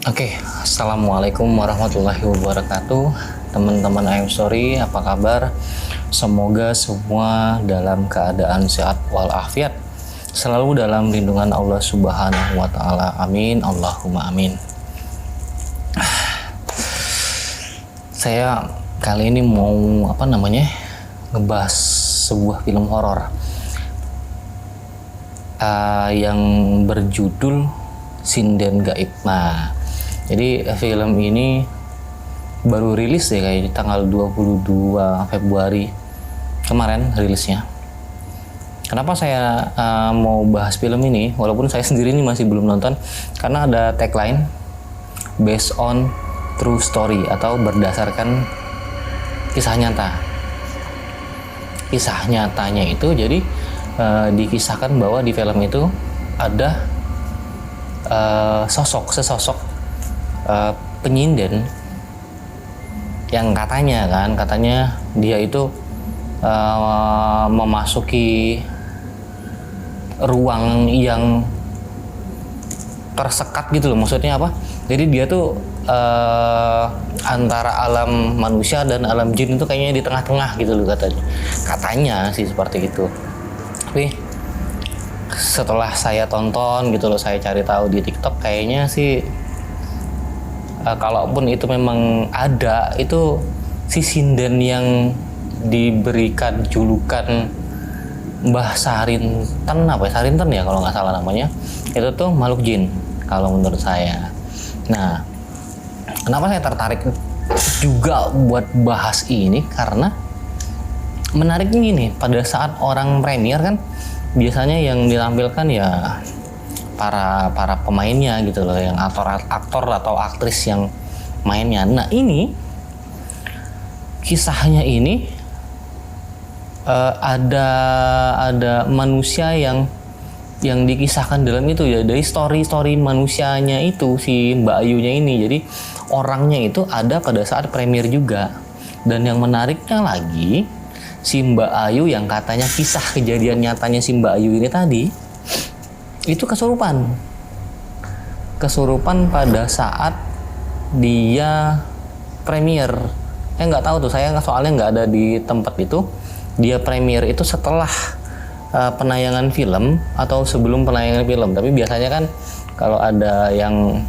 Oke, Assalamualaikum warahmatullahi wabarakatuh. Teman-teman I'm Sorry, apa kabar? Semoga semua dalam keadaan sehat walafiat, selalu dalam lindungan Allah Subhanahu wa Ta'ala. Amin, Allahumma amin. Saya kali ini mau ngebahas sebuah film horor yang berjudul Sinden Gaib. Nah, jadi film ini baru rilis ya kayak tanggal 22 Februari kemarin rilisnya. Kenapa saya mau bahas film ini walaupun saya sendiri ini masih belum nonton? Karena ada tagline based on true story atau berdasarkan kisah nyata. Kisah nyatanya itu jadi dikisahkan bahwa di film itu ada sesosok penyinden yang katanya dia itu memasuki ruang yang tersekat gitu loh. Maksudnya apa? Jadi dia tuh antara alam manusia dan alam jin itu kayaknya di tengah-tengah gitu loh katanya sih seperti itu. Tapi setelah saya tonton gitu loh, saya cari tahu di TikTok, kayaknya sih kalaupun itu memang ada, itu si sinden yang diberikan julukan Mbah Sarinten Sarinten ya kalau nggak salah namanya, itu tuh makhluk jin kalau menurut saya. Nah, kenapa saya tertarik juga buat bahas ini, karena menariknya gini, pada saat orang premier kan biasanya yang ditampilkan ya para pemainnya gitu loh, yang aktor atau aktris yang mainnya. Nah, ini kisahnya ini ada manusia yang dikisahkan dalam itu ya, dari story manusianya itu si Mbak Ayunya ini. Jadi orangnya itu ada pada saat premier juga. Dan yang menariknya lagi, si Mbak Ayu yang katanya kisah kejadian nyatanya si Mbak Ayu ini tadi itu kesurupan pada saat dia premier. Nggak tahu tuh, saya soalnya nggak ada di tempat itu. Dia premier itu setelah penayangan film atau sebelum penayangan film. Tapi biasanya kan kalau ada yang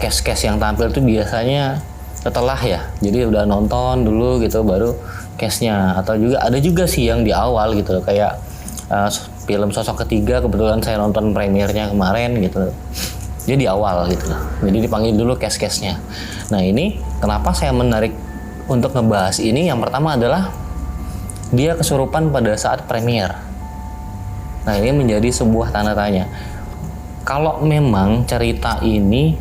cast yang tampil tuh biasanya setelah ya, jadi udah nonton dulu gitu baru case-nya. Atau juga ada juga sih yang di awal gitu loh, kayak film Sosok Ketiga, kebetulan saya nonton premiernya kemarin gitu, jadi di awal gitu loh, jadi dipanggil dulu case-nya. Nah, ini kenapa saya menarik untuk ngebahas ini, yang pertama adalah dia kesurupan pada saat premier. Nah, ini menjadi sebuah tanda tanya, kalau memang cerita ini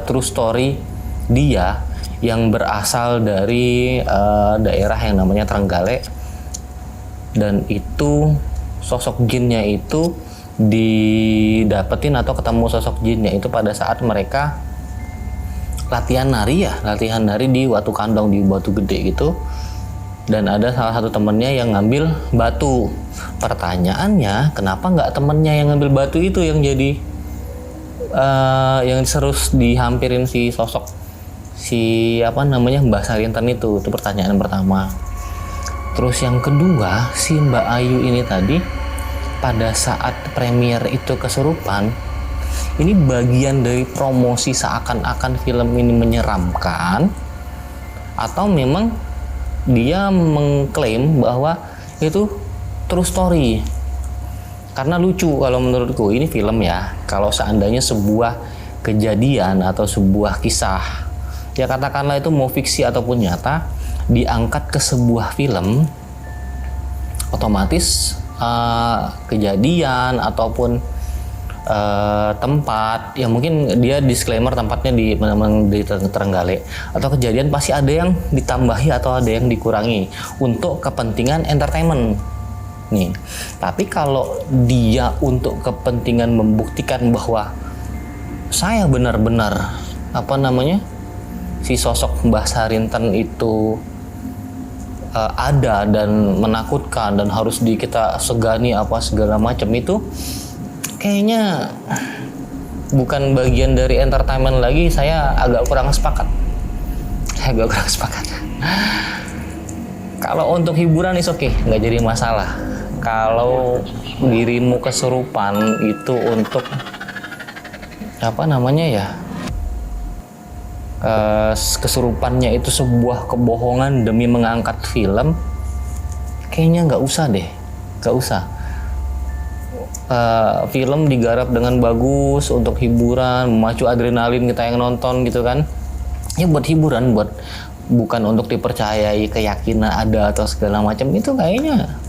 true story dia yang berasal dari daerah yang namanya Trenggalek, dan itu sosok jinnya itu didapetin atau ketemu sosok jinnya itu pada saat mereka latihan nari di Watu Kandong, di Batu Gede gitu. Dan ada salah satu temennya yang ngambil batu. Pertanyaannya, kenapa nggak temennya yang ngambil batu itu yang jadi yang terus dihampirin si sosok Mbah Sarinten itu pertanyaan pertama. Terus yang kedua, si Mbak Ayu ini tadi pada saat premier itu kesurupan, ini bagian dari promosi seakan-akan film ini menyeramkan, atau memang dia mengklaim bahwa itu true story. Karena lucu kalau menurutku, ini film ya, kalau seandainya sebuah kejadian atau sebuah kisah, ya katakanlah itu mau fiksi ataupun nyata, diangkat ke sebuah film, otomatis kejadian ataupun tempat, ya mungkin dia disclaimer tempatnya di Trenggalek, atau kejadian pasti ada yang ditambahi atau ada yang dikurangi untuk kepentingan entertainment nih. Tapi kalau dia untuk kepentingan membuktikan bahwa saya benar-benar si sosok Mbah Sarinten itu ada dan menakutkan dan harus kita segani apa segala macam, itu kayaknya bukan bagian dari entertainment lagi. Saya agak kurang sepakat. Kalau untuk hiburan is oke, nggak jadi masalah. Kalau dirimu kesurupan itu untuk apa namanya ya, kesurupannya itu sebuah kebohongan demi mengangkat film, kayaknya nggak usah deh, nggak usah. Film digarap dengan bagus untuk hiburan, memacu adrenalin kita yang nonton gitu kan, ya buat hiburan, bukan untuk dipercayai keyakinan ada atau segala macam. Itu kayaknya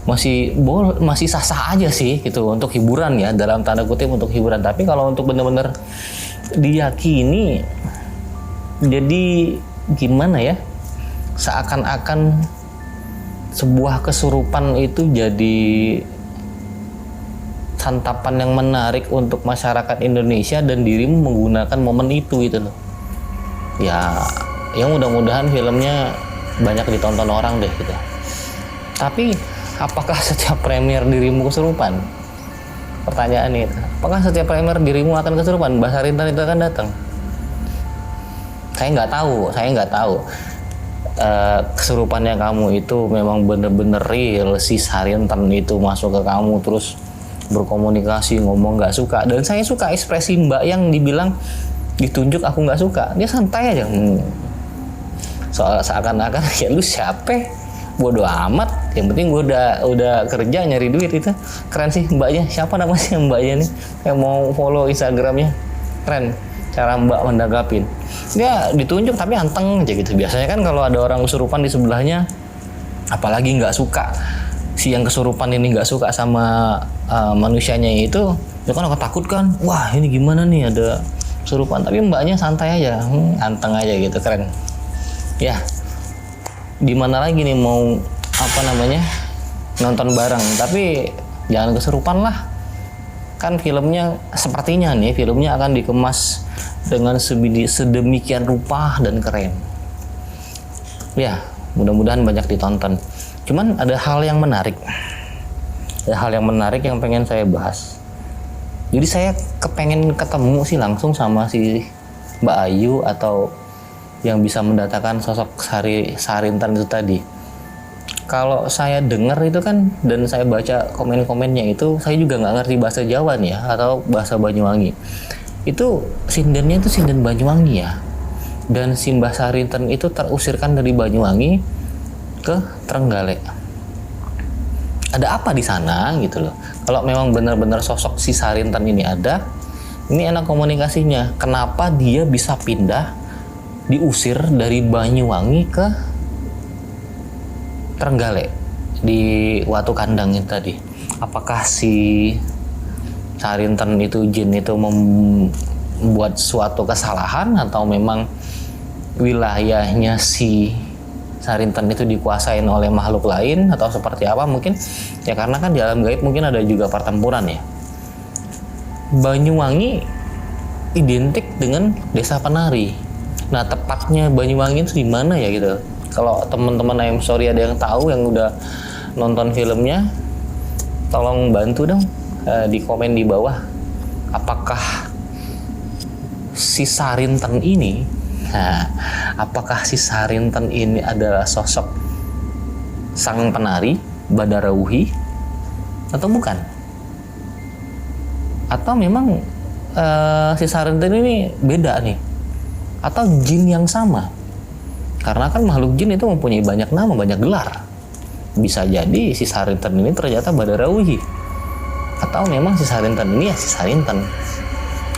masih sah-sah aja sih gitu untuk hiburan ya, dalam tanda kutip untuk hiburan. Tapi kalau untuk benar-benar diyakini, jadi gimana ya, seakan-akan sebuah kesurupan itu jadi santapan yang menarik untuk masyarakat Indonesia dan dirimu menggunakan momen itu gitu loh. Ya, yang mudah-mudahan filmnya banyak ditonton orang deh gitu. Tapi apakah setiap premier dirimu kesurupan? Pertanyaan itu. Apakah setiap premier dirimu akan kesurupan? Mbak Sarintan itu akan datang? Saya nggak tahu. Kesurupannya kamu itu memang bener-bener real, si Sarintan itu masuk ke kamu terus berkomunikasi, ngomong nggak suka. Dan saya suka ekspresi Mbak yang dibilang ditunjuk aku nggak suka, dia santai aja. Soal seakan-akan ya lu siapa, bodo amat, yang penting gue udah kerja nyari duit. Itu keren sih Mbaknya. Siapa namanya Mbaknya nih, yang mau follow Instagramnya, keren cara Mbak mendanggapin. Dia ditunjuk tapi anteng aja gitu. Biasanya kan kalau ada orang kesurupan di sebelahnya, apalagi nggak suka, si yang kesurupan ini nggak suka sama manusianya itu, dia kan akan takut kan, wah ini gimana nih ada kesurupan. Tapi Mbaknya santai aja, anteng aja gitu, keren ya. Di mana lagi nih mau apa namanya nonton bareng, tapi jangan kesurupan lah. Kan filmnya sepertinya nih, filmnya akan dikemas dengan sedemikian rupa dan keren ya, mudah-mudahan banyak ditonton. Cuman ada hal yang menarik yang pengen saya bahas. Jadi saya kepengen ketemu sih langsung sama si Mbak Ayu atau yang bisa mendatangkan sosok Sarintan itu tadi. Kalau saya dengar itu kan, dan saya baca komen-komennya itu, saya juga nggak ngerti bahasa Jawa nih ya, atau bahasa Banyuwangi. Itu sindennya itu sinden Banyuwangi ya. Dan si Mbah Sarintan itu terusirkan dari Banyuwangi ke Trenggalek. Ada apa di sana gitu loh. Kalau memang benar-benar sosok si Sarintan ini ada, ini enak komunikasinya. Kenapa dia bisa pindah, diusir dari Banyuwangi ke Trenggalek di Watu Kandang itu tadi? Apakah si Sarintan itu, jin itu membuat suatu kesalahan, atau memang wilayahnya si Sarintan itu dikuasain oleh makhluk lain, atau seperti apa? Mungkin ya karena kan di alam gaib mungkin ada juga pertempuran ya. Banyuwangi identik dengan Desa Penari. Nah, tepatnya Banyuwangi itu di mana ya gitu? Kalau teman-teman I'm Sorry ada yang tahu, yang udah nonton filmnya, tolong bantu dong di komen di bawah. Apakah si Sarintan ini, apakah si Sarintan ini adalah sosok sang penari Badarauhi atau bukan? Atau memang si Sarintan ini beda nih, atau jin yang sama? Karena kan makhluk jin itu mempunyai banyak nama, banyak gelar. Bisa jadi si Sarintan ini ternyata Badarauhi, atau memang si Sarintan ini ya si Sarintan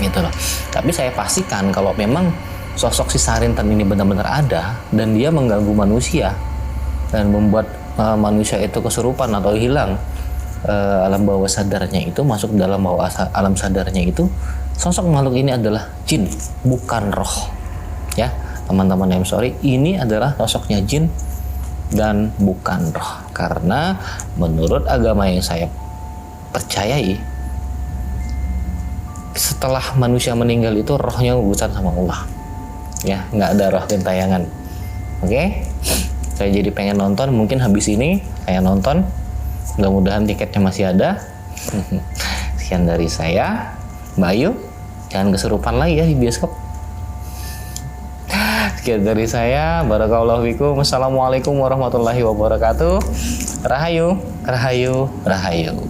gitu loh. Tapi saya pastikan kalau memang sosok si Sarintan ini benar-benar ada dan dia mengganggu manusia dan membuat manusia itu kesurupan atau hilang alam bawah sadarnya itu, masuk dalam bawah alam sadarnya itu, sosok makhluk ini adalah jin, bukan roh ya teman-teman. I'm Sorry, ini adalah sosoknya jin dan bukan roh. Karena menurut agama yang saya percayai, setelah manusia meninggal itu rohnya urusan sama Allah ya, nggak ada roh gentayangan. Oke, saya jadi pengen nonton. Mungkin habis ini saya nonton, mudah-mudahan tiketnya masih ada. Sekian dari saya, Mbak Ayu. Jangan kesurupan lagi ya di bioskop. Sekian dari saya, barakallahu fikum. Wassalamualaikum warahmatullahi wabarakatuh. Rahayu, rahayu, rahayu.